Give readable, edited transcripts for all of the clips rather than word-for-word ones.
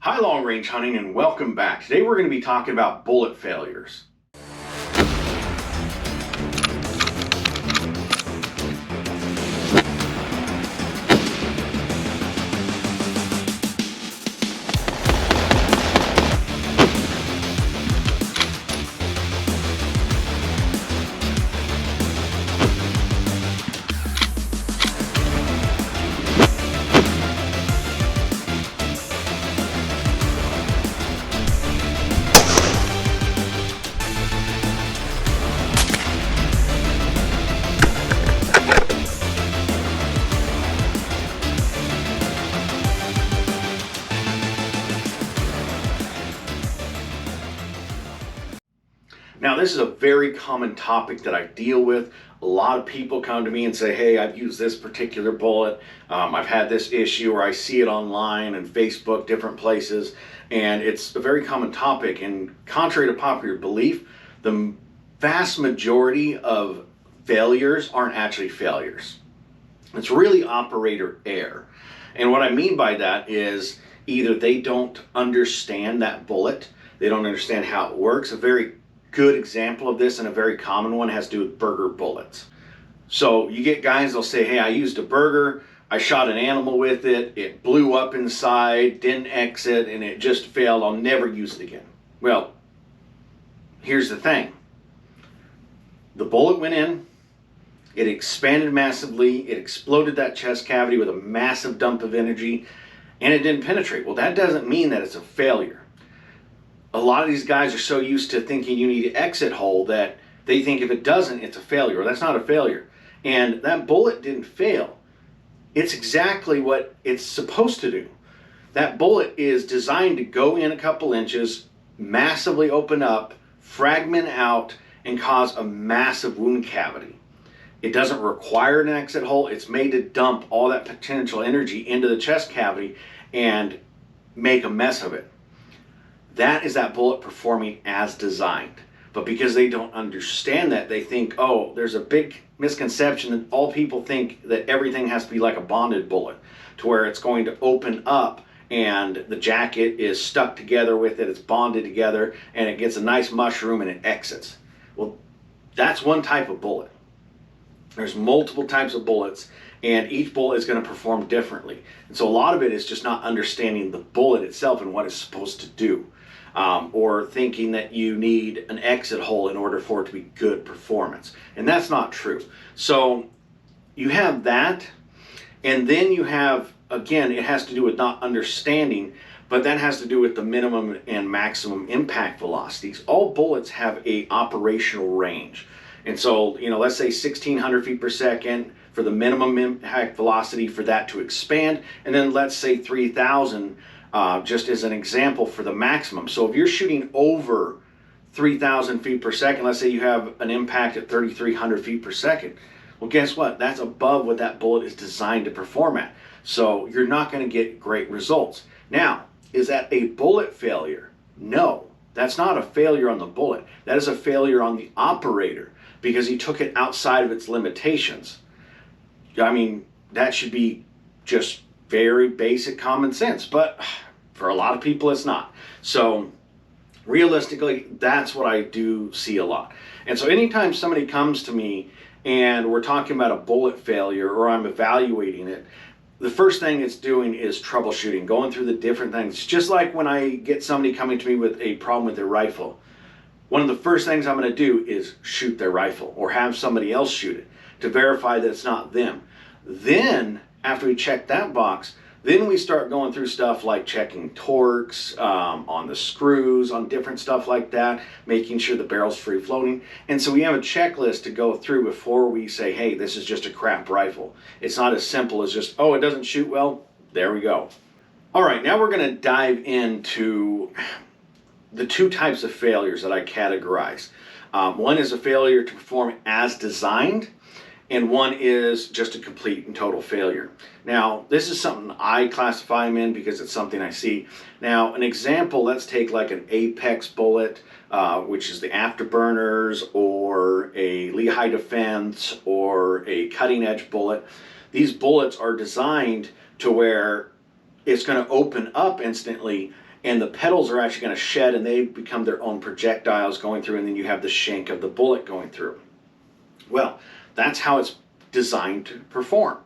Hi, long range hunting, and welcome back. Today we're going to be talking about bullet failures. Now, this is a very common topic that I deal with. A lot of people come to me and say, hey, I've used this particular bullet. I've had this issue, or I see it online and Facebook, different places. And it's a very common topic. And contrary to popular belief, the vast majority of failures aren't actually failures. It's really operator error. And what I mean by that is either they don't understand that bullet, they don't understand how it works. A very good example of this, and a very common one, has to do with Berger bullets. So you get guys, they'll say, hey, I used a Berger, I shot an animal with it, it blew up inside, didn't exit, and it just failed, I'll never use it again. Well, here's the thing. The bullet went in, it expanded massively, it exploded that chest cavity with a massive dump of energy, and it didn't penetrate. Well, that doesn't mean that it's a failure. A lot of these guys are so used to thinking you need an exit hole that they think if it doesn't, it's a failure. Well, that's not a failure. And that bullet didn't fail. It's exactly what it's supposed to do. That bullet is designed to go in a couple inches, massively open up, fragment out, and cause a massive wound cavity. It doesn't require an exit hole. It's made to dump all that potential energy into the chest cavity and make a mess of it. That is that bullet performing as designed. But because they don't understand that, they think, oh, there's a big misconception that all people think that everything has to be like a bonded bullet, to where it's going to open up and the jacket is stuck together with it, it's bonded together, and it gets a nice mushroom and it exits. Well, that's one type of bullet. There's multiple types of bullets, and each bullet is going to perform differently. And so a lot of it is just not understanding the bullet itself and what it's supposed to do. Or thinking that you need an exit hole in order for it to be good performance. And that's not true. So you have that, and then you have, again, it has to do with not understanding, but that has to do with the minimum and maximum impact velocities. All bullets have a operational range. And so, let's say 1,600 feet per second for the minimum impact velocity for that to expand, and then let's say 3,000 just as an example for the maximum. So if you're shooting over 3,000 feet per second, let's say you have an impact at 3,300 feet per second, well, guess what? That's above what that bullet is designed to perform at. So you're not going to get great results. Now, is that a bullet failure? No, that's not a failure on the bullet. That is a failure on the operator, because he took it outside of its limitations. I mean, that should be just very basic common sense, but for a lot of people it's not. So realistically, that's what I do see a lot. And so anytime somebody comes to me and we're talking about a bullet failure, or I'm evaluating it, the first thing it's doing is troubleshooting, going through the different things. Just like when I get somebody coming to me with a problem with their rifle, one of the first things I'm going to do is shoot their rifle, or have somebody else shoot it to verify that it's not them. Then after we check that box, then we start going through stuff like checking torques on the screws, on different stuff like that, making sure the barrel's free floating. And so we have a checklist to go through before we say, hey, this is just a crap rifle. It's not as simple as just, oh, it doesn't shoot well, there we go. All right, now we're going to dive into the two types of failures that I categorize. One is a failure to perform as designed, and one is just a complete and total failure. Now, this is something I classify them in because it's something I see. Now, an example, let's take like an Apex bullet, which is the Afterburners, or a Lehigh Defense, or a cutting edge bullet. These bullets are designed to where it's going to open up instantly and the petals are actually going to shed and they become their own projectiles going through, and then you have the shank of the bullet going through. Well, that's how it's designed to perform.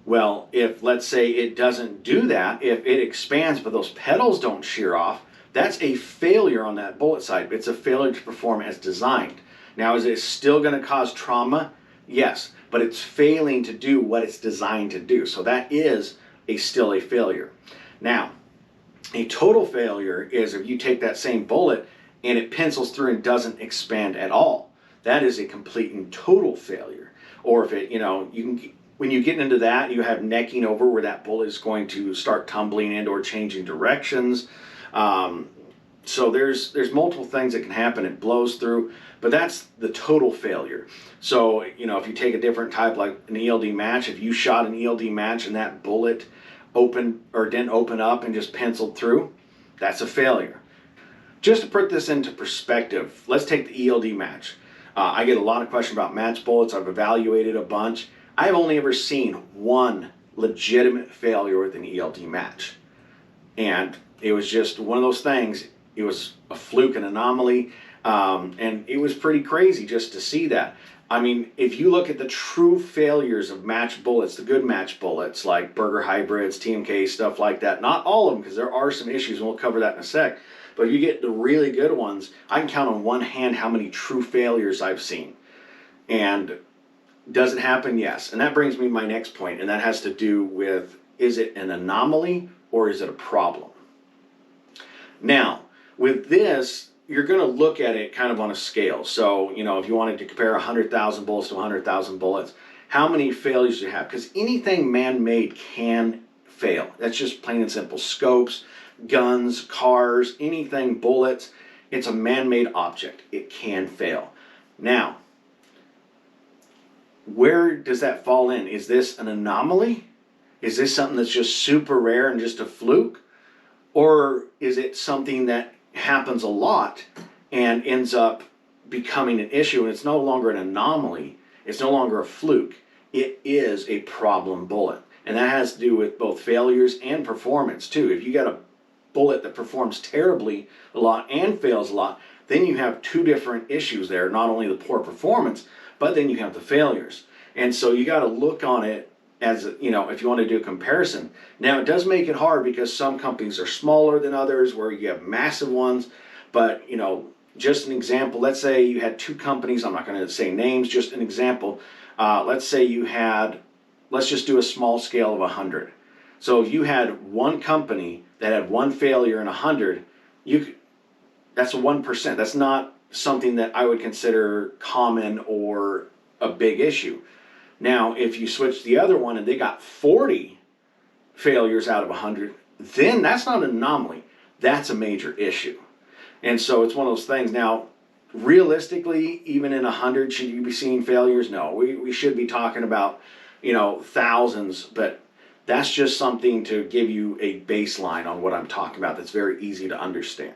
Well, if let's say it doesn't do that, if it expands but those petals don't shear off, that's a failure on that bullet side. It's a failure to perform as designed. Now, is it still going to cause trauma? Yes, but it's failing to do what it's designed to do. So that is still a failure. Now, a total failure is if you take that same bullet and it pencils through and doesn't expand at all. That is a complete and total failure. Or if it, when you get into that, you have necking over where that bullet is going to start tumbling and or changing directions. So there's multiple things that can happen. It blows through, but that's the total failure. So, if you take a different type like an ELD match, if you shot an ELD match and that bullet opened or didn't open up and just penciled through, that's a failure. Just to put this into perspective, let's take the ELD match. I get a lot of questions about match bullets. I've evaluated a bunch. I've only ever seen one legitimate failure with an ELD match. And it was just one of those things. It was a fluke, an anomaly. And it was pretty crazy just to see that. I mean, if you look at the true failures of match bullets, the good match bullets like Berger hybrids, TMK, stuff like that, not all of them, because there are some issues, and we'll cover that in a sec. But if you get the really good ones, I can count on one hand how many true failures I've seen. And does it happen? Yes. And that brings me to my next point, and that has to do with, is it an anomaly or is it a problem? Now, with this, you're going to look at it kind of on a scale. So, if you wanted to compare 100,000 bullets to 100,000 bullets, how many failures do you have? Because anything man-made can fail. That's just plain and simple. Scopes, guns, cars, anything, bullets, it's a man-made object. It can fail. Now, where does that fall in? Is this an anomaly? Is this something that's just super rare and just a fluke? Or is it something that happens a lot and ends up becoming an issue, and it's no longer an anomaly, it's no longer a fluke, it is a problem bullet. And that has to do with both failures and performance too. If you got a bullet that performs terribly a lot and fails a lot, then you have two different issues there. Not only the poor performance, but then you have the failures. And so you got to look on it as, if you want to do a comparison. Now, it does make it hard because some companies are smaller than others, where you have massive ones. But, just an example, let's say you had two companies, I'm not going to say names, just an example. Let's say you had, let's just do a small scale of 100. So if you had one company that had one failure in 100, that's a 1%. That's not something that I would consider common or a big issue. Now, if you switch the other one and they got 40 failures out of 100, then that's not an anomaly. That's a major issue. And so it's one of those things. Now, realistically, even in 100, should you be seeing failures? No, we should be talking about, thousands, but that's just something to give you a baseline on what I'm talking about that's very easy to understand.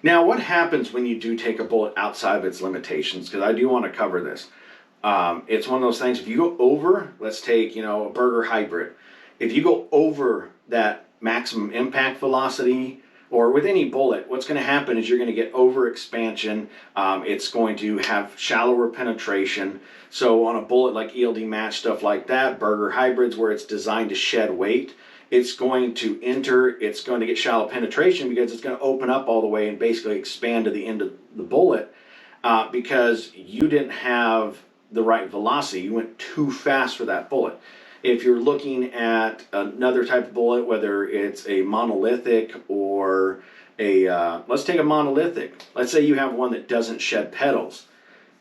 Now, what happens when you do take a bullet outside of its limitations? Because I do want to cover this. It's one of those things, if you go over, let's take, a Berger hybrid. If you go over that maximum impact velocity, or with any bullet, what's going to happen is you're going to get over expansion. It's going to have shallower penetration. So on a bullet like ELD match, stuff like that, Berger hybrids, where it's designed to shed weight, it's going to it's going to get shallow penetration because it's going to open up all the way and basically expand to the end of the bullet because you didn't have the right velocity. You went too fast for that bullet. If you're looking at another type of bullet, whether it's a monolithic or let's take a monolithic. Let's say you have one that doesn't shed petals.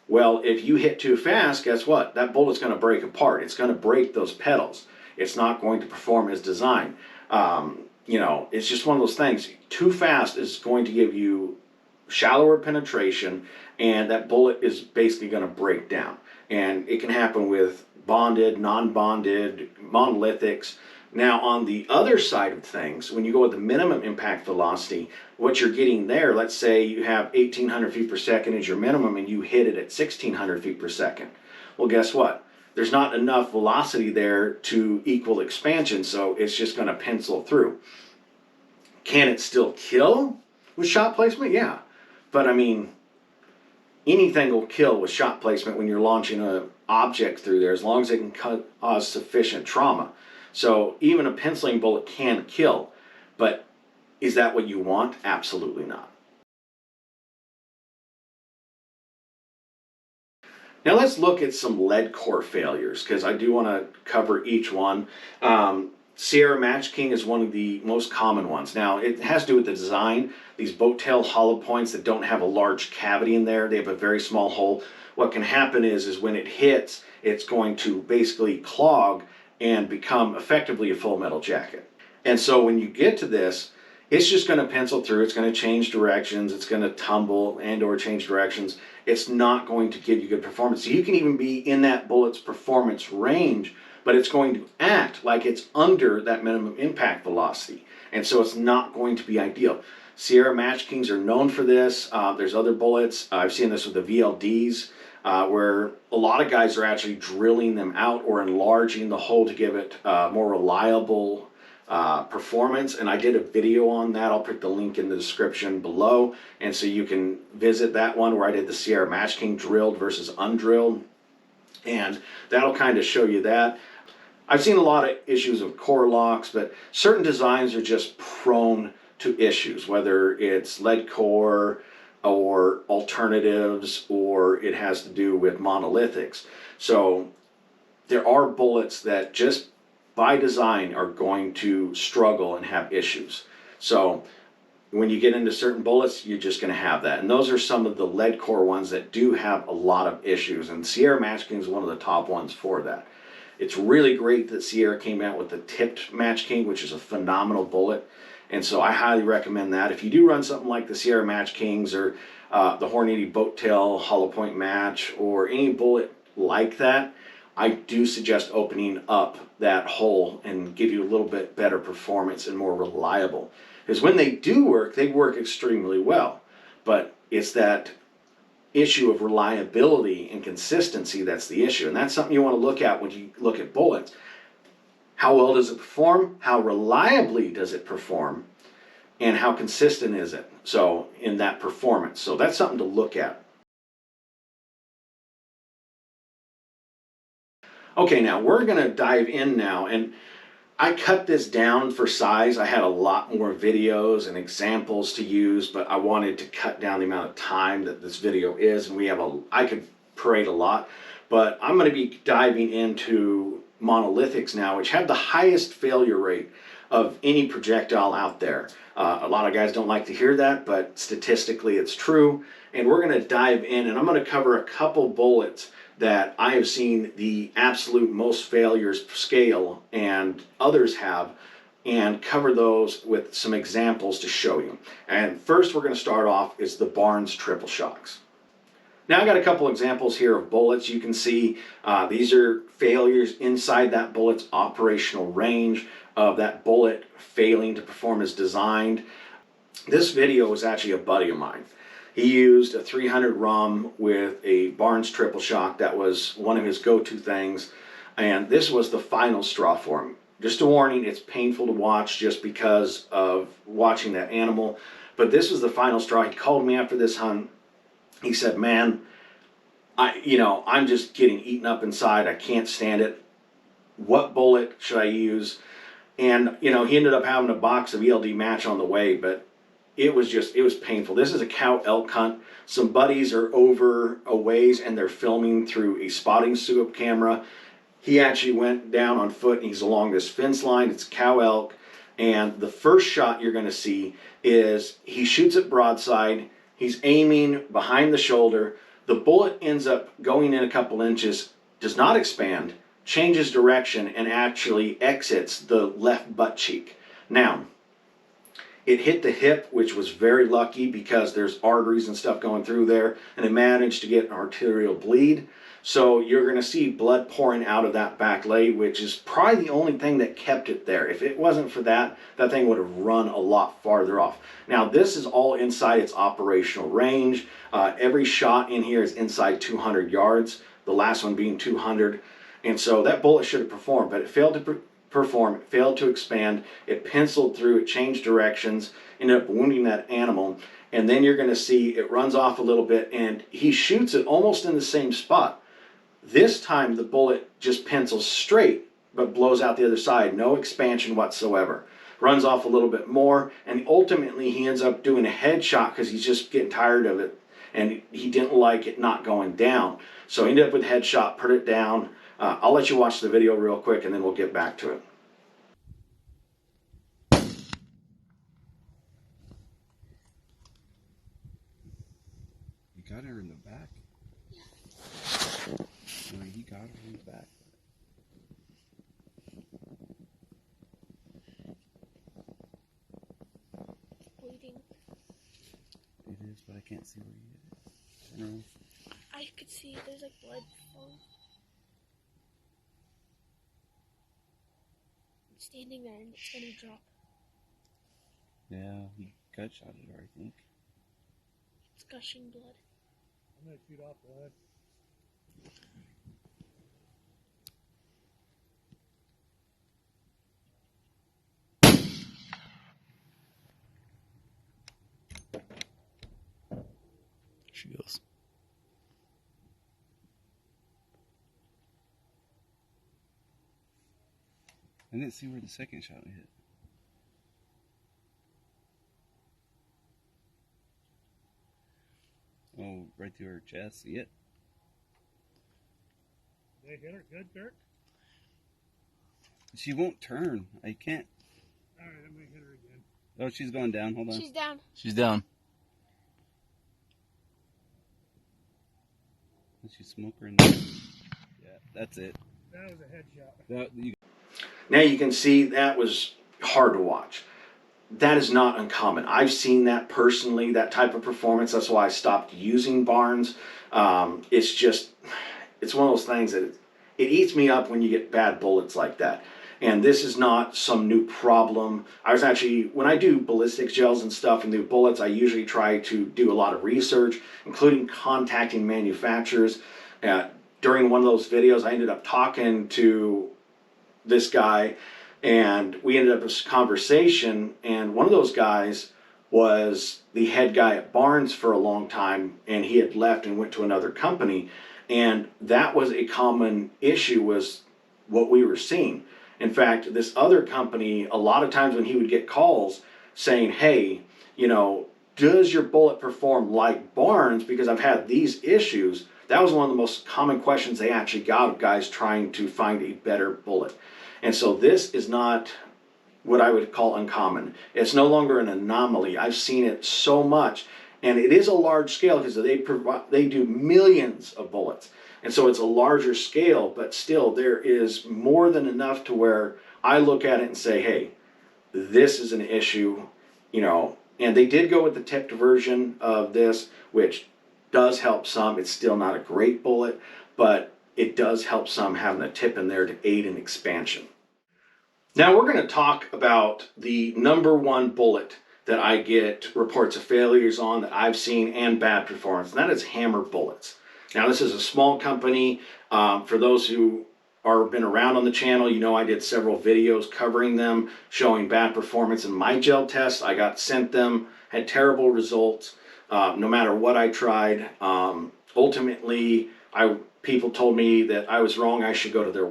Well, if you hit too fast, guess what? That bullet's going to break apart. It's going to break those petals. It's not going to perform as designed. It's just one of those things. Too fast is going to give you shallower penetration, and that bullet is basically going to break down. And it can happen with bonded, non-bonded, monolithics. Now, on the other side of things, when you go with the minimum impact velocity, what you're getting there, let's say you have 1,800 feet per second as your minimum and you hit it at 1,600 feet per second. Well, guess what? There's not enough velocity there to equal expansion, so it's just going to pencil through. Can it still kill with shot placement? Yeah. But I mean, anything will kill with shot placement when you're launching an object through there, as long as it can cause sufficient trauma. So even a penciling bullet can kill, but is that what you want? Absolutely not. Now let's look at some lead core failures, because I do want to cover each one. Sierra Match King is one of the most common ones. Now, it has to do with the design. These boat tail hollow points that don't have a large cavity in there, they have a very small hole. What can happen is when it hits, it's going to basically clog and become effectively a full metal jacket. And so when you get to this, it's just going to pencil through. It's going to change directions. It's going to tumble and or change directions. It's not going to give you good performance. So you can even be in that bullet's performance range, but it's going to act like it's under that minimum impact velocity. And so it's not going to be ideal. Sierra Match Kings are known for this. There's other bullets. I've seen this with the VLDs, where a lot of guys are actually drilling them out or enlarging the hole to give it more reliable performance. And I did a video on that. I'll put the link in the description below. And so you can visit that one where I did the Sierra Match King drilled versus undrilled. And that'll kind of show you that. I've seen a lot of issues with core locks, but certain designs are just prone to issues, whether it's lead core or alternatives, or it has to do with monolithics. So there are bullets that just by design are going to struggle and have issues. So when you get into certain bullets, you're just going to have that. And those are some of the lead core ones that do have a lot of issues. And Sierra Match King is one of the top ones for that. It's really great that Sierra came out with the tipped Match King, which is a phenomenal bullet. And so I highly recommend that. If you do run something like the Sierra Match Kings or the Hornady Boat Tail Hollow Point Match or any bullet like that, I do suggest opening up that hole and give you a little bit better performance and more reliable. Because when they do work, they work extremely well. But it's that issue of reliability and consistency that's the issue. And that's something you want to look at when you look at bullets. How well does it perform? How reliably does it perform? And how consistent is it? So in that performance. So that's something to look at. Okay, now we're going to dive in now, and I cut this down for size. I had a lot more videos and examples to use, but I wanted to cut down the amount of time that this video is, and I could parade a lot, but I'm going to be diving into monolithics now, which have the highest failure rate of any projectile out there. A lot of guys don't like to hear that, but statistically it's true, and we're going to dive in, and I'm going to cover a couple bullets that I have seen the absolute most failures scale and others have, and cover those with some examples to show you. And first we're going to start off is the Barnes Triple Shocks. Now I got a couple examples here of bullets. You can see these are failures inside that bullet's operational range of that bullet failing to perform as designed. This video was actually a buddy of mine. He used a 300 RUM with a Barnes Triple Shock. That was one of his go-to things. And this was the final straw for him. Just a warning, it's painful to watch just because of watching that animal. But this was the final straw. He called me after this hunt. He said, man, I'm just getting eaten up inside. I can't stand it. What bullet should I use? And, he ended up having a box of ELD Match on the way, but it was painful. This is a cow elk hunt. Some buddies are over a ways and they're filming through a spotting scope camera. He actually went down on foot and he's along this fence line. It's cow elk. And the first shot you're going to see is he shoots it broadside. He's aiming behind the shoulder. The bullet ends up going in a couple inches, does not expand, changes direction, and actually exits the left butt cheek. Now, it hit the hip, which was very lucky because there's arteries and stuff going through there, and it managed to get an arterial bleed. So you're going to see blood pouring out of that back leg, which is probably the only thing that kept it there. If it wasn't for that, that thing would have run a lot farther off. Now, this is all inside its operational range. Every shot in here is inside 200 yards, the last one being 200. And so that bullet should have performed, but it failed to perform, it failed to expand, it penciled through, it changed directions, ended up wounding that animal. And then you're going to see it runs off a little bit and he shoots it almost in the same spot. This time the bullet just pencils straight but blows out the other side, no expansion whatsoever. Runs off a little bit more, and ultimately he ends up doing a headshot because he's just getting tired of it and he didn't like it not going down. So he ended up with a headshot, put it down. I'll let you watch the video real quick and then we'll get back to it. You got her in the back? No, he got her in the back. Bleeding. It is, but I can't see where you hit it. Turn around. I could see there's like blood flowing. I'm standing there and it's gonna drop. Yeah, he gut shot at her, I think. It's gushing blood. I'm gonna shoot off blood. She goes. I didn't see where the second shot hit. Oh, right through her chest. See it? They hit her good, Dirk? She won't turn. I can't. Alright, I'm gonna hit her again. Oh, she's going down. Hold on. She's down. She's down. She's smoking. Yeah, that's it. That was a headshot. Now you can see that was hard to watch. That is not uncommon. I've seen that personally, that type of performance. That's why I stopped using Barnes. It's one of those things that it eats me up when you get bad bullets like that. And this is not some new problem. I was actually, when I do ballistics gels and stuff and new bullets, I usually try to do a lot of research, including contacting manufacturers. During one of those videos, I ended up talking to this guy and we ended up with a conversation, and one of those guys was the head guy at Barnes for a long time, and he had left and went to another company. And that was a common issue, was what we were seeing. In fact, this other company, a lot of times when he would get calls saying, hey, you know, does your bullet perform like Barnes? Because I've had these issues. That was one of the most common questions they actually got of guys trying to find a better bullet. And so this is not what I would call uncommon. It's no longer an anomaly. I've seen it so much, and it is a large scale because they do millions of bullets. And so it's a larger scale, but still there is more than enough to where I look at it and say, hey, this is an issue, you know. And they did go with the tipped version of this, which does help some. It's still not a great bullet, but it does help some having a tip in there to aid in expansion. Now we're going to talk about the #1 bullet that I get reports of failures on that I've seen and bad performance, and that is Hammer bullets. Now this is a small company. For those who are been around on the channel, you know I did several videos covering them, showing bad performance in my gel tests. I got sent them, had terrible results, no matter what I tried. Ultimately, people told me that I was wrong. I should go to their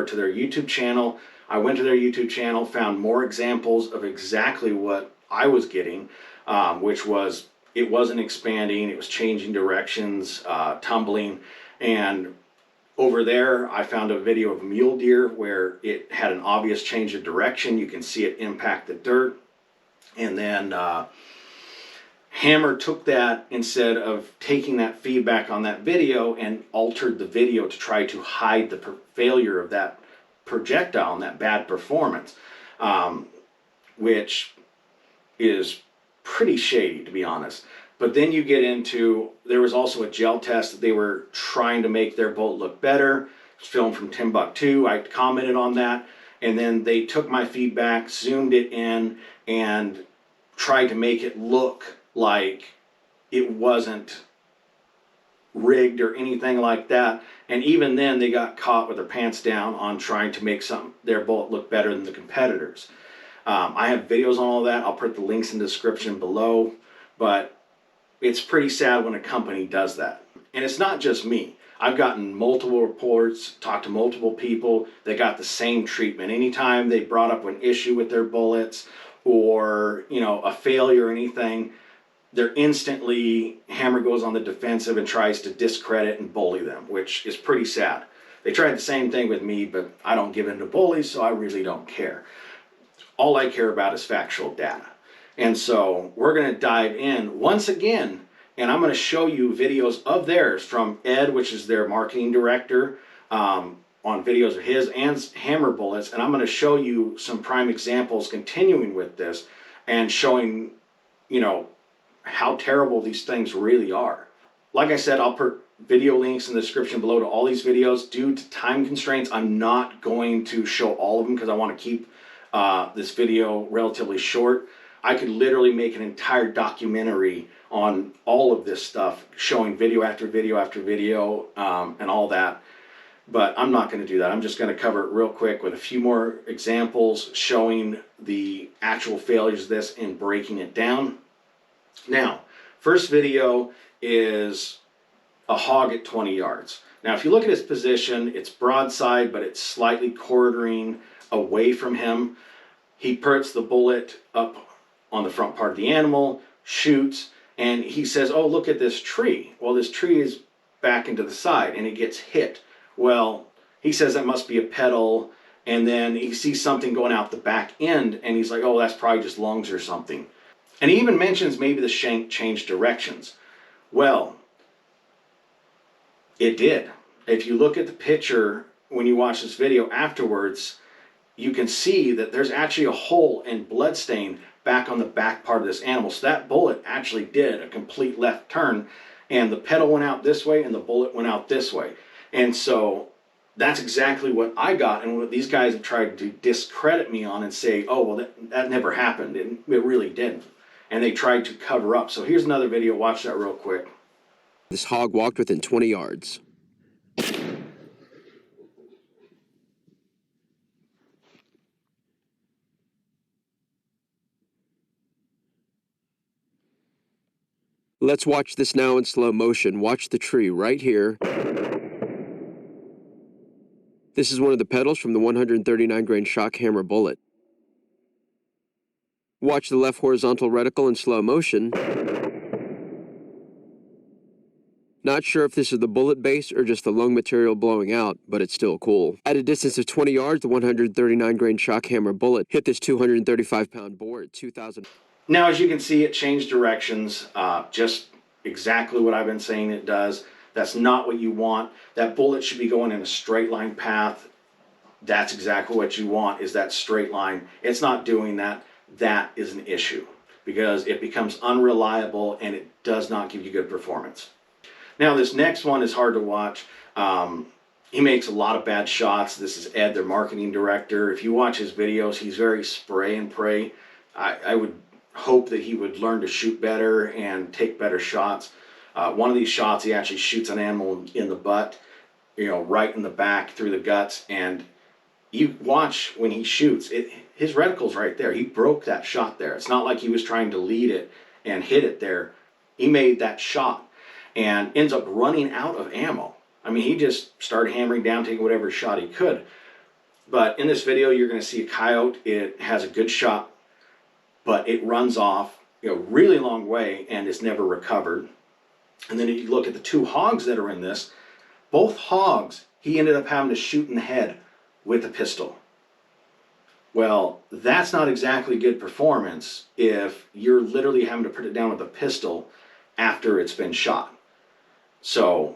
to their YouTube channel. I went to their YouTube channel, found more examples of exactly what I was getting, which was it wasn't expanding, it was changing directions, tumbling. And over there, I found a video of a mule deer where it had an obvious change of direction. You can see it impact the dirt. And then Hammer took that, instead of taking that feedback on that video, and altered the video to try to hide the failure of that projectile and that bad performance, which is pretty shady, to be honest. But then you get into, there was also a gel test that they were trying to make their bullet look better. It's filmed from Timbuktu. I commented on that, and then they took my feedback, zoomed it in, and tried to make it look like it wasn't rigged or anything like that. And even then, they got caught with their pants down on trying to make their bullet look better than the competitors. I have videos on all that. I'll put the links in the description below. But it's pretty sad when a company does that. And it's not just me. I've gotten multiple reports, talked to multiple people that got the same treatment. Anytime they brought up an issue with their bullets or, a failure or anything, they're instantly, Hammer goes on the defensive and tries to discredit and bully them, which is pretty sad. They tried the same thing with me, but I don't give in to bullies, so I really don't care. All I care about is factual data. And so we're going to dive in once again, and I'm going to show you videos of theirs from Ed, which is their marketing director, on videos of his and Hammer bullets. And I'm going to show you some prime examples continuing with this and showing, how terrible these things really are. Like I said, I'll put video links in the description below to all these videos. Due to time constraints, I'm not going to show all of them because I want to keep this video relatively short. I could literally make an entire documentary on all of this stuff, showing video after video after video and all that. But I'm not going to do that. I'm just going to cover it real quick with a few more examples showing the actual failures of this and breaking it down. Now, first video is a hog at 20 yards. Now, if you look at his position, it's broadside, but it's slightly quartering away from him. He puts the bullet up on the front part of the animal, shoots, and he says, oh, look at this tree. Well, this tree is back into the side, and it gets hit. Well, he says that must be a pedal, and then he sees something going out the back end, and he's like, oh, that's probably just lungs or something. And he even mentions maybe the shank changed directions. Well, it did. If you look at the picture when you watch this video afterwards, you can see that there's actually a hole and blood stain back on the back part of this animal. So that bullet actually did a complete left turn, and the pedal went out this way and the bullet went out this way. And so that's exactly what I got, and what these guys have tried to discredit me on and say, oh, well, that never happened. It really didn't. And they tried to cover up. So here's another video. Watch that real quick. This hog walked within 20 yards. Let's watch this now in slow motion. Watch the tree right here. This is one of the pedals from the 139 grain shock hammer bullet. Watch the left horizontal reticle in slow motion. Not sure if this is the bullet base or just the lung material blowing out, but it's still cool. At a distance of 20 yards, the 139 grain shock hammer bullet hit this 235-pound boar at 2,000. Now, as you can see, it changed directions, just exactly what I've been saying it does. That's not what you want. That bullet should be going in a straight line path. That's exactly what you want, is that straight line. It's not doing that. That is an issue because it becomes unreliable and it does not give you good performance. Now, this next one is hard to watch. He makes a lot of bad shots. This is Ed, their marketing director. If you watch his videos, he's very spray and pray. I would hope that he would learn to shoot better and take better shots. One of these shots, he actually shoots an animal in the butt, right in the back through the guts. And you watch when he shoots, his reticle's right there. He broke that shot there. It's not like he was trying to lead it and hit it there. He made that shot and ends up running out of ammo. I mean, he just started hammering down, taking whatever shot he could. But in this video, you're going to see a coyote. It has a good shot, but it runs off a really long way and is never recovered. And then if you look at the two hogs that are in this, both hogs, he ended up having to shoot in the head with a pistol. Well, that's not exactly good performance if you're literally having to put it down with a pistol after it's been shot. So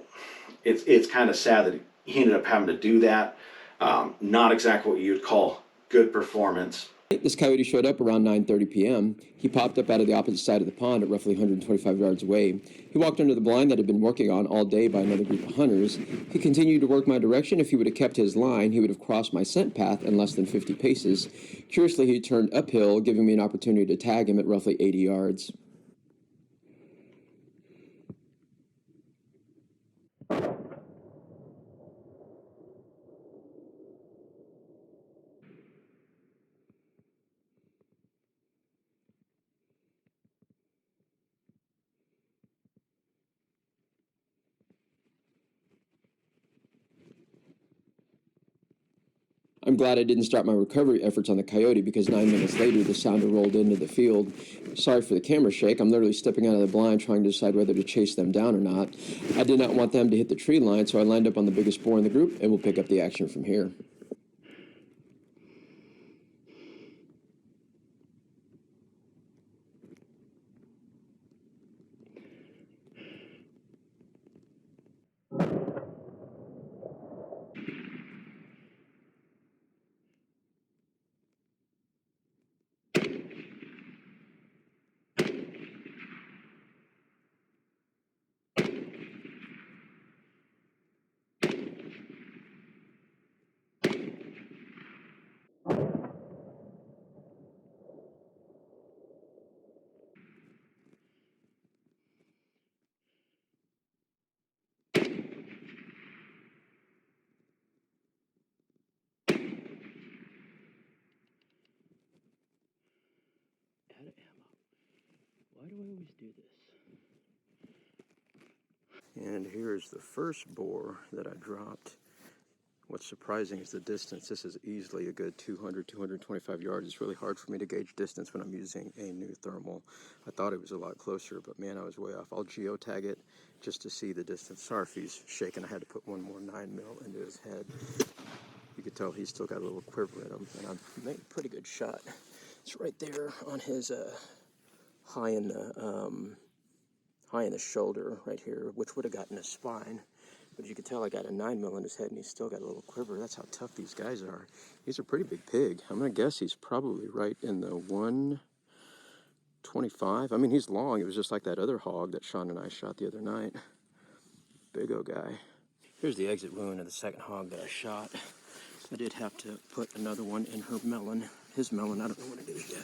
it's kind of sad that he ended up having to do that. Not exactly what you'd call good performance. This coyote showed up around 9:30 p.m. He popped up out of the opposite side of the pond at roughly 125 yards away. He walked under the blind that had been working on all day by another group of hunters. He continued to work my direction. If he would have kept his line, he would have crossed my scent path in less than 50 paces. Curiously, he turned uphill, giving me an opportunity to tag him at roughly 80 yards. I'm glad I didn't start my recovery efforts on the coyote because 9 minutes later the sounder rolled into the field. Sorry for the camera shake. I'm literally stepping out of the blind trying to decide whether to chase them down or not. I did not want them to hit the tree line, so I lined up on the biggest boar in the group, and we'll pick up the action from here. Out of ammo. Why do I always do this? And here's the first boar that I dropped. What's surprising is the distance. This is easily a good 200, 225 yards. It's really hard for me to gauge distance when I'm using a new thermal. I thought it was a lot closer, but man, I was way off. I'll geotag it just to see the distance. Sorry if he's shaking. I had to put one more 9mm into his head. You could tell he's still got a little quiver in him, and I made a pretty good shot. It's right there on his high in the shoulder right here, which would have gotten his spine. But you can tell I got a 9mm in his head, and he's still got a little quiver. That's how tough these guys are. He's a pretty big pig. I'm going to guess he's probably right in the 125. I mean, he's long. It was just like that other hog that Sean and I shot the other night. Big old guy. Here's the exit wound of the second hog that I shot. I did have to put another one in her melon. His melon, I don't know what it is yet.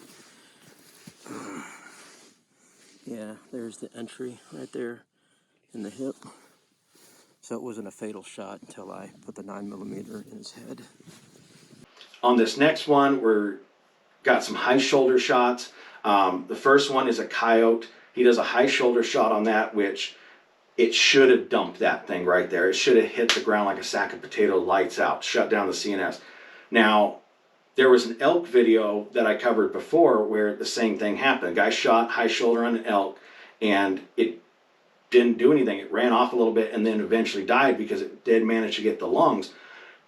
Yeah, there's the entry right there in the hip. So it wasn't a fatal shot until I put the 9mm in his head. On this next one, we're got some high shoulder shots. The first one is a coyote. He does a high shoulder shot on that, which it should have dumped that thing right there. It should have hit the ground like a sack of potato, lights out, shut down the CNS. Now, there was an elk video that I covered before where the same thing happened. A guy shot high shoulder on an elk, and it didn't do anything. It ran off a little bit and then eventually died because it did manage to get the lungs.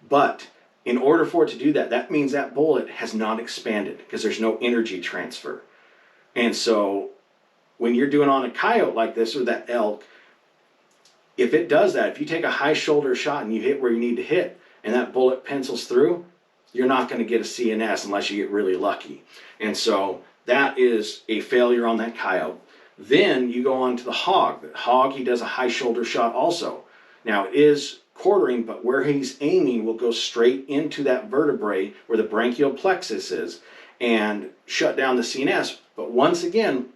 But in order for it to do that, that means that bullet has not expanded because there's no energy transfer. And so when you're doing on a coyote like this or that elk, if it does that, if you take a high shoulder shot and you hit where you need to hit and that bullet pencils through, you're not going to get a CNS unless you get really lucky. And so that is a failure on that coyote. Then you go on to the hog. The hog, he does a high shoulder shot also. Now it is quartering, but where he's aiming will go straight into that vertebrae where the branchial plexus is and shut down the CNS. But once again,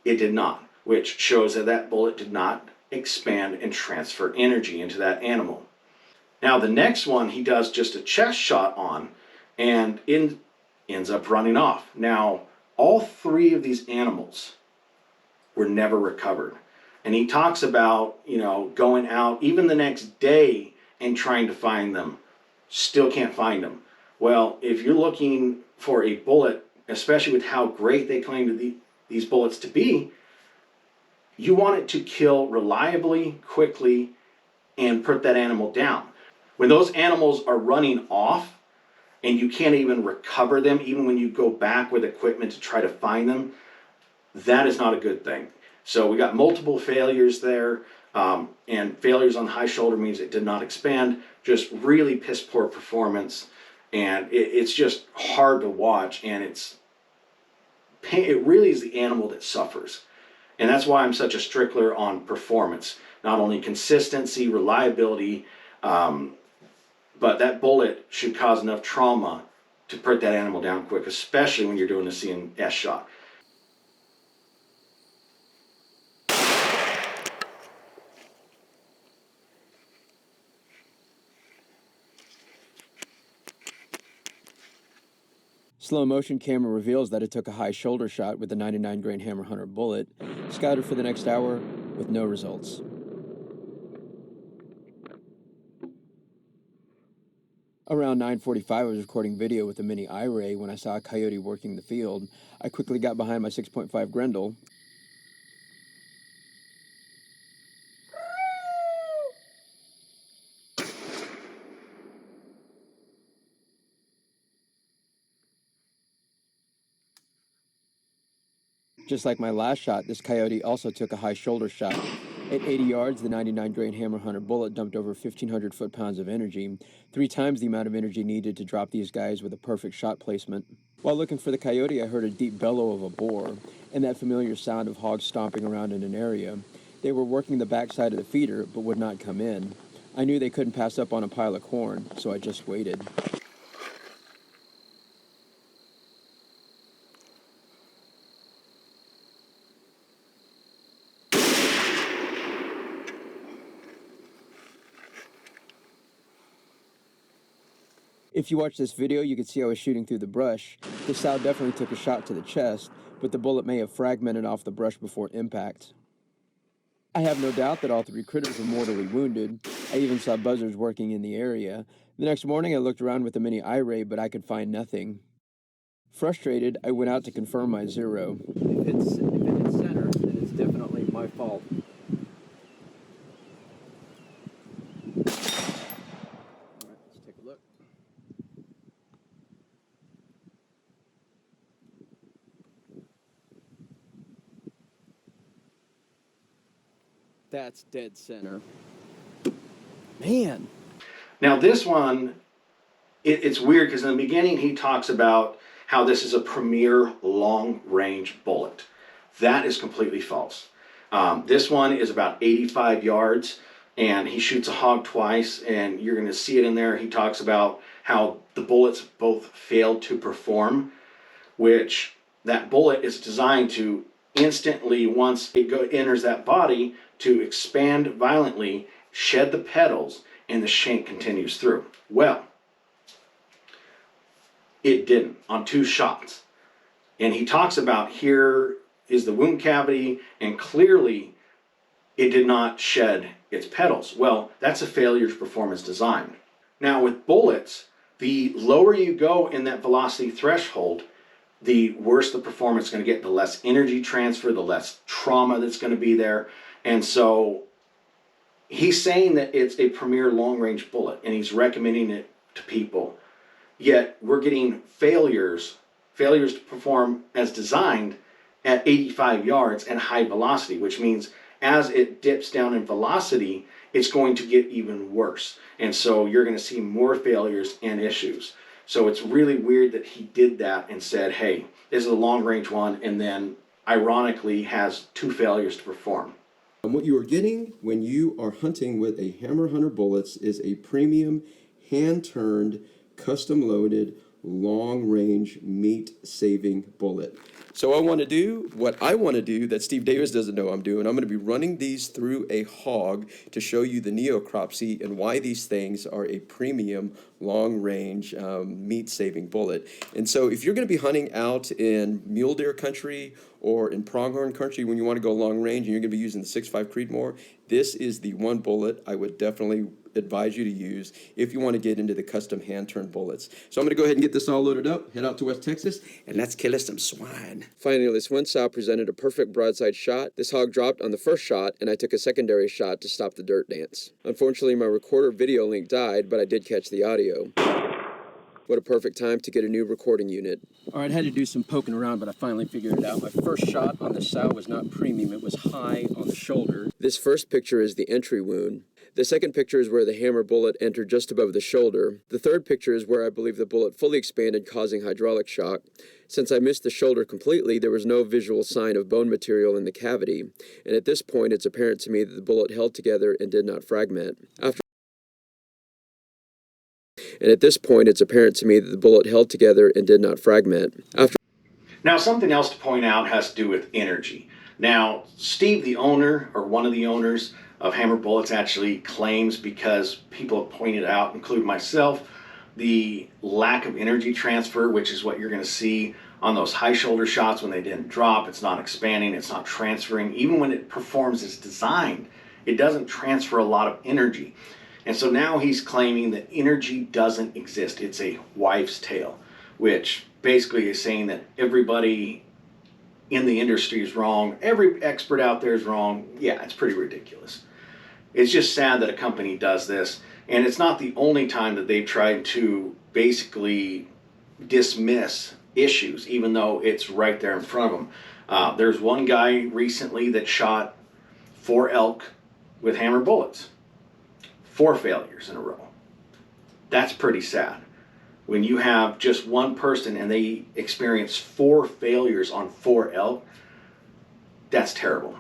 it did not, which shows that that bullet did not expand and transfer energy into that animal. Now the next one he does just a chest shot on and ends up running off. Now all three of these animals were never recovered. And he talks about, going out even the next day and trying to find them. Still can't find them. Well, if you're looking for a bullet, especially with how great they claim these bullets to be, you want it to kill reliably, quickly, and put that animal down. When those animals are running off and you can't even recover them, even when you go back with equipment to try to find them, that is not a good thing. So we got multiple failures there, and failures on high shoulder means it did not expand, just really piss poor performance, and it's just hard to watch, and it really is the animal that suffers. And that's why I'm such a stickler on performance, not only consistency, reliability, but that bullet should cause enough trauma to put that animal down quick, especially when you're doing a CNS shot. Slow motion camera reveals that it took a high shoulder shot with the 99 grain Hammer Hunter bullet, scouted for the next hour with no results. Around 9:45, I was recording video with a mini iRay when I saw a coyote working the field. I quickly got behind my 6.5 Grendel. Just like my last shot, this coyote also took a high shoulder shot. At 80 yards, the 99 grain Hammer Hunter bullet dumped over 1,500 foot-pounds of energy, 3 times the amount of energy needed to drop these guys with a perfect shot placement. While looking for the coyote, I heard a deep bellow of a boar, and that familiar sound of hogs stomping around in an area. They were working the backside of the feeder, but would not come in. I knew they couldn't pass up on a pile of corn, so I just waited. If you watch this video, you can see I was shooting through the brush. The sow definitely took a shot to the chest, but the bullet may have fragmented off the brush before impact. I have no doubt that all 3 critters were mortally wounded. I even saw buzzards working in the area. The next morning, I looked around with a mini iRay, but I could find nothing. Frustrated, I went out to confirm my zero. If it hits center, then it's definitely my fault. All right, let's take a look. That's dead center. Man. Now this one, it's weird because in the beginning he talks about how this is a premier long-range bullet. That is completely false. This one is about 85 yards, and he shoots a hog twice, and you're going to see it in there. He talks about how the bullets both failed to perform, which that bullet is designed to instantly, once it enters that body, to expand violently, shed the petals, and the shank continues through. Well, it didn't on 2 shots. And he talks about here is the wound cavity, and clearly it did not shed its petals. Well, that's a failure to perform as designed. Now with bullets, the lower you go in that velocity threshold, the worse the performance is going to get, the less energy transfer, the less trauma that's going to be there. And so he's saying that it's a premier long-range bullet, and he's recommending it to people. Yet we're getting failures to perform as designed at 85 yards and high velocity, which means as it dips down in velocity, it's going to get even worse. And so you're going to see more failures and issues. So it's really weird that he did that and said, hey, this is a long-range one, and then ironically has 2 failures to perform. And what you are getting when you are hunting with a Hammer Hunter bullets is a premium, hand-turned, custom-loaded, long-range, meat-saving bullet. So I want to do what I want to do that Steve Davis doesn't know I'm doing. I'm going to be running these through a hog to show you the neocropsy and why these things are a premium, long-range, meat-saving bullet. And so if you're going to be hunting out in mule deer country or in pronghorn country when you want to go long range and you're going to be using the 6.5 Creedmoor, this is the one bullet I would definitely advise you to use if you want to get into the custom hand-turned bullets. So I'm going to go ahead and get this all loaded up, head out to West Texas, and let's kill us some swine. Finally, this one sow presented a perfect broadside shot. This hog dropped on the first shot, and I took a secondary shot to stop the dirt dance. Unfortunately, my recorder video link died, but I did catch the audio. What a perfect time to get a new recording unit. All right, I had to do some poking around, but I finally figured it out. My first shot on the sow was not premium, it was high on the shoulder. This first picture is the entry wound. The second picture is where the hammer bullet entered just above the shoulder. The third picture is where I believe the bullet fully expanded, causing hydraulic shock. Since I missed the shoulder completely, there was no visual sign of bone material in the cavity. And at this point, it's apparent to me that the bullet held together and did not fragment. Now, something else to point out has to do with energy. Now, Steve, the owner, or one of the owners of Hammer Bullets, actually claims, because people have pointed out, including myself, the lack of energy transfer, which is what you're going to see on those high shoulder shots when they didn't drop. It's not expanding, it's not transferring. Even when it performs as designed, it doesn't transfer a lot of energy. And so now he's claiming that energy doesn't exist. It's a wives' tale, which basically is saying that everybody in the industry is wrong. Every expert out there is wrong. Yeah, it's pretty ridiculous. It's just sad that a company does this. And it's not the only time that they've tried to basically dismiss issues, even though it's right there in front of them. There's one guy recently that shot 4 elk with hammer bullets. 4 failures in a row. That's pretty sad. When you have just one person and they experience 4 failures on 4 elk, that's terrible.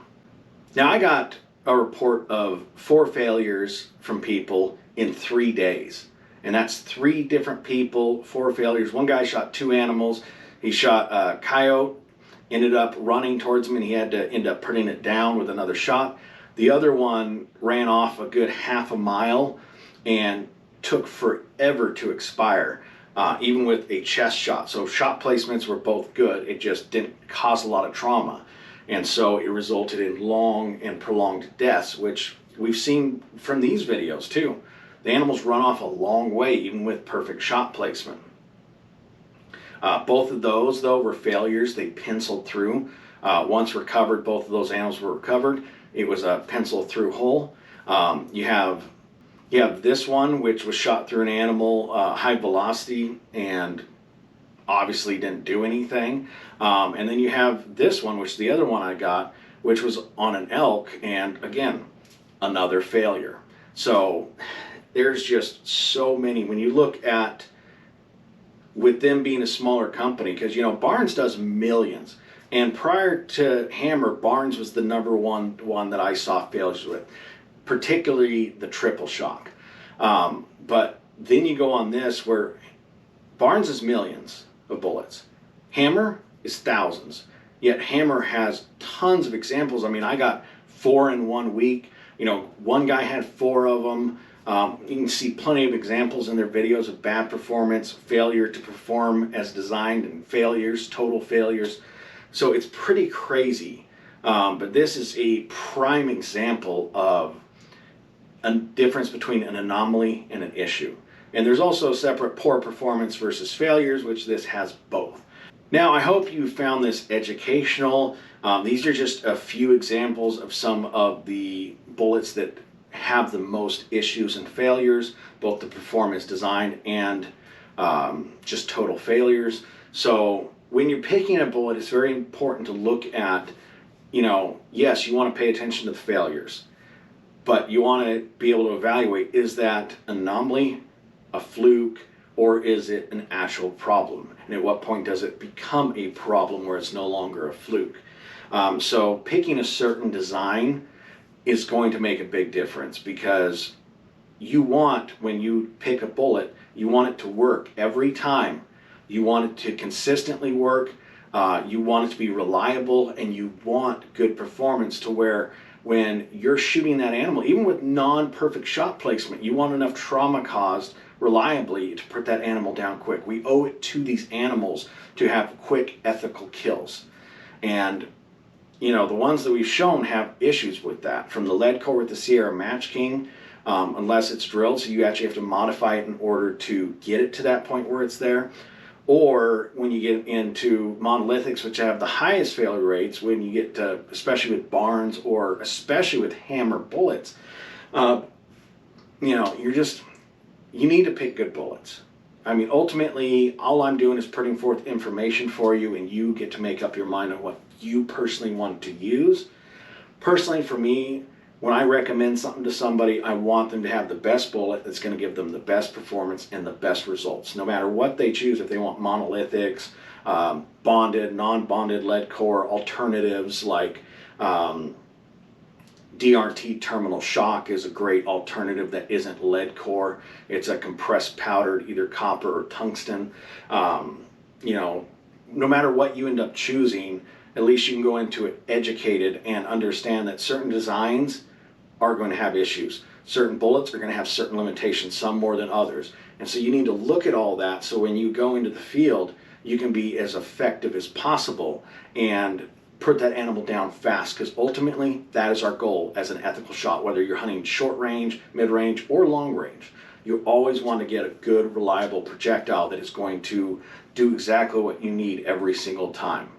Now, I got a report of 4 failures from people in 3 days. And that's 3 different people, 4 failures. One guy shot 2 animals. He shot a coyote, ended up running towards him, and he had to end up putting it down with another shot. The other one ran off a good half a mile and took forever to expire, even with a chest shot. So shot placements were both good. It just didn't cause a lot of trauma. And so it resulted in long and prolonged deaths, which we've seen from these videos too. The animals run off a long way, even with perfect shot placement. Both of those, though, were failures. They penciled through. Once recovered, both of those animals were recovered. It was a pencil through hole. You have this one, which was shot through an animal, high velocity, and obviously didn't do anything. And then you have this one, which is the other one I got, which was on an elk, and again, another failure. So there's just so many. When you look at, with them being a smaller company, because Barnes does millions. And prior to Hammer, Barnes was the number one that I saw failures with, particularly the triple shock. But then you go on this where Barnes is millions of bullets. Hammer is thousands. Yet Hammer has tons of examples. I mean, I got 4 in 1 week. One guy had 4 of them. You can see plenty of examples in their videos of bad performance, failure to perform as designed, and failures, total failures. So it's pretty crazy. But this is a prime example of a difference between an anomaly and an issue. And there's also separate poor performance versus failures, which this has both. Now, I hope you found this educational. These are just a few examples of some of the bullets that have the most issues and failures, both the performance designed and just total failures. So when you're picking a bullet, it's very important to look at, yes, you want to pay attention to the failures, but you want to be able to evaluate, is that anomaly, a fluke, or is it an actual problem? And at what point does it become a problem where it's no longer a fluke? So picking a certain design is going to make a big difference, because you want, when you pick a bullet, you want it to work every time. You want it to consistently work. You want it to be reliable, and you want good performance to where when you're shooting that animal, even with non-perfect shot placement, you want enough trauma caused reliably to put that animal down quick. We owe it to these animals to have quick, ethical kills. And the ones that we've shown have issues with that. From the lead core with the Sierra Match King, unless it's drilled, so you actually have to modify it in order to get it to that point where it's there. Or when you get into monolithics, which have the highest failure rates, when you get to, especially with Barnes or especially with Hammer bullets, you need to pick good bullets. I mean, ultimately, all I'm doing is putting forth information for you, and you get to make up your mind on what you personally want to use. Personally, for me, when I recommend something to somebody, I want them to have the best bullet that's going to give them the best performance and the best results. No matter what they choose, if they want monolithics, bonded, non-bonded lead core, alternatives like DRT terminal shock is a great alternative that isn't lead core. It's a compressed powdered, either copper or tungsten. No matter what you end up choosing, at least you can go into it educated and understand that certain designs are going to have issues. Certain bullets are going to have certain limitations, some more than others. And so you need to look at all that, so when you go into the field, you can be as effective as possible and put that animal down fast, because ultimately that is our goal as an ethical shot, whether you're hunting short range, mid range, or long range. You always want to get a good, reliable projectile that is going to do exactly what you need every single time.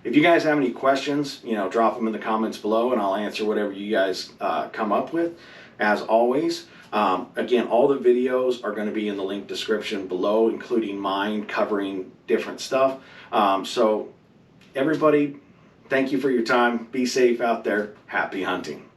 If you guys have any questions, drop them in the comments below and I'll answer whatever you guys come up with. As always, again, all the videos are going to be in the link description below, including mine covering different stuff. So everybody, thank you for your time. Be safe out there. Happy hunting.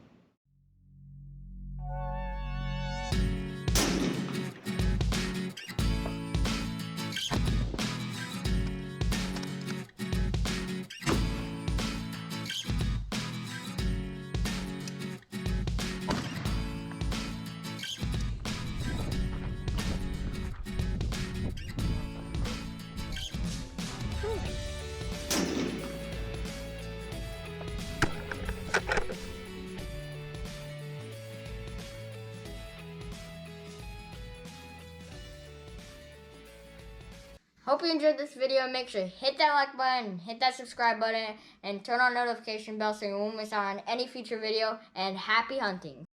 Hope you enjoyed this video. Make sure to hit that like button, hit that subscribe button, and turn on notification bell so you won't miss out on any future video. And happy hunting!